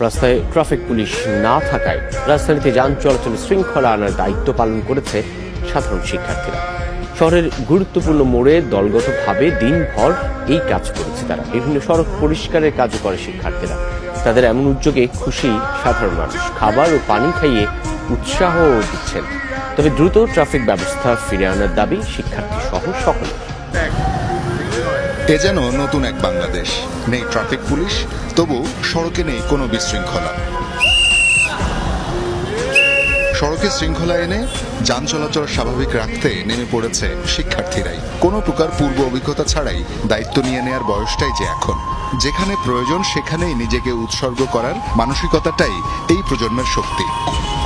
রাস্তায় traffic police না থাকায় রাজধানীতে যান চলাচল শৃঙ্খলা আনার দায়িত্ব পালন করেছে সাধারণ শিক্ষার্থীরা। শহরের গুরুত্বপূর্ণ মোড়ে দলগতভাবে দিনভর এই কাজ করেছে তারা। বিভিন্ন সড়ক পরিষ্কারের কাজও করে শিক্ষার্থীরা। তাদের এমন উদ্যোগে খুশি সাধারণ মানুষ। খাবার ও পানি খাইয়ে উৎসাহ দিচ্ছেন। তবে দ্রুত ট্রাফিক ব্যবস্থা ফিরে আনার দাবি শিক্ষার্থী সহ সকলের। এ যেন নতুন এক বাংলাদেশ। নেই ট্রাফিক পুলিশ, তবু সড়কে নেই কোনো বিশৃঙ্খলা। সড়কে শৃঙ্খলা এনে যান চলাচল স্বাভাবিক রাখতে নেমে পড়েছে শিক্ষার্থীরাই। কোনো প্রকার পূর্ব অভিজ্ঞতা ছাড়াই দায়িত্ব নিয়ে নেয়ার বয়সটাই যে এখন। যেখানে প্রয়োজন সেখানেই নিজেকে উৎসর্গ করার মানসিকতাটাই এই প্রজন্মের শক্তি।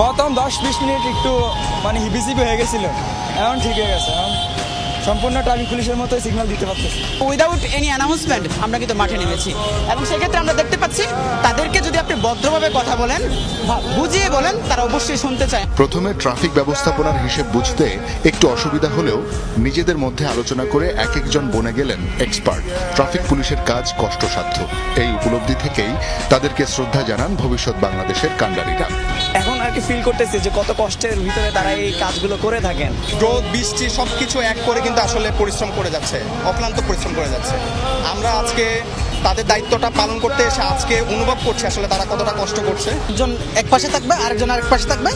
প্রথম 10-20 মিনিট একটু হিবিজিবি হয়ে গেছিল, এখন ঠিক হয়ে গেছে। সম্পূর্ণ ট্রাফিক পুলিশের মতো সিগন্যাল দিতে পারতেছি। উইদাউট এনি অ্যানাউন্সমেন্ট আমরা কিন্তু মাঠে নেমেছি এবং সেক্ষেত্রে আমরা দেখতে পাচ্ছি তাদেরকে যদি আপনি ভদ্রভাবে কথা বলেন, বুঝিয়ে বলেন, তারা অবশ্যই শুনতে চায়। প্রথমে ট্রাফিক ব্যবস্থাপনার হিসেব বুঝতে একটু অসুবিধা হলেও নিজেদের মধ্যে আলোচনা করে এক একজন বনে গেলেন এক্সপার্ট। ট্রাফিক পুলিশের কাজ কষ্টসাধ্য, এই উপলব্ধি থেকেই তাদেরকে শ্রদ্ধা জানান ভবিষ্যৎ বাংলাদেশের কাণ্ডারীরা। এখন আর কি ফিল করতেছি যে কত কষ্টের ভিতরে তারা এই কাজগুলো করে থাকেন। রোদ বৃষ্টি সবকিছু এক করে কিন্তু আসলে পরিশ্রম করে যাচ্ছে, অক্লান্ত পরিশ্রম করে যাচ্ছে। আমরা আজকে তাদের দায়িত্বটা পালন করতে এসে আজকে অনুভব করছি আসলে তারা কতটা কষ্ট করছে। একজন এক পাশে থাকবে, আরেকজন আরেক পাশে থাকবে,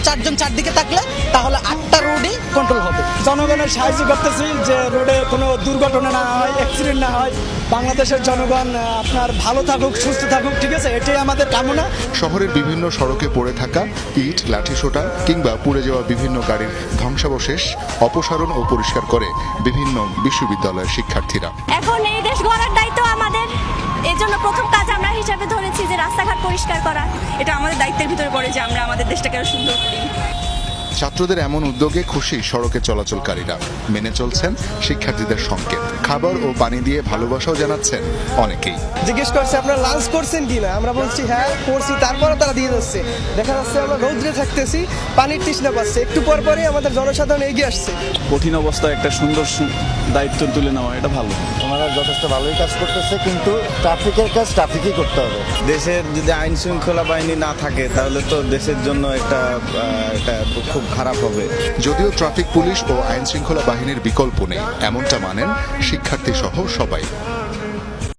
চারজন চারদিকে থাকলে তাহলে 8টা রোডই কন্ট্রোল হবে। জনগণের সাহায্য করতেছি যে রোডে কোনো দুর্ঘটনা না হয়, অ্যাক্সিডেন্ট না হয়। বাংলাদেশের জনগণ আপনার ভালো থাকুক, সুস্থ থাকুক, ঠিক আছে, এটাই আমাদের কামনা। শহরের বিভিন্ন সড়কে পড়ে থাকা ইট, লাঠিসোঁটা কিংবা পুড়ে যাওয়া বিভিন্ন গাড়ির ধ্বংসাবশেষ অপসারণ ও পরিষ্কার করে বিভিন্ন বিশ্ববিদ্যালয়ের শিক্ষার্থীরা। এখন এই দেশ গড়ার দায়িত্ব আমাদের। এর জন্য প্রথম কাজ আমরা হিসাবে ধরেছি যে রাস্তাঘাট পরিষ্কার করা। এটা আমাদের দায়িত্বের ভিতরে পড়ে যে আমরা আমাদের দেশটাকে আরো সুন্দর করি। ছাত্রদের এমন উদ্যোগে খুশি সড়কে চলাচলকারীরা। মেনে চলছেন শিক্ষার্থীদের সংকেত। খাবার ও পানি দিয়ে ভালোবাসাও জানাচ্ছেন অনেকেই। জিজ্ঞেস করছে আপনারা লাঞ্চ করছেন কিনা, আমরা বলছি হ্যাঁ করছি, তারপরে তারা দিয়ে যাচ্ছে। দেখা যাচ্ছে আমরা রৌদ্রে থাকতেছি, পানির তৃষ্ণা পাচ্ছে, একটু পর পরই আমাদের জনসাধারণ এগিয়ে আসছে। কঠিন অবস্থায় একটা সুন্দর দায়িত্ব তুলে নেওয়া, এটা ভালো। ওনারা যথেষ্ট ভালোই কাজ করতেছে, কিন্তু ট্রাফিকের কাজ ট্রাফিকই করতে হবে। দেশের যদি আইন শৃঙ্খলা বাহিনী না থাকে তাহলে তো দেশের জন্য এটা খুব খারাপ হবে। যদিও ট্রাফিক পুলিশ ও আইন শৃঙ্খলা বাহিনীর বিকল্প নেই, এমনটা মানেন শিক্ষার্থী সহ সবাই।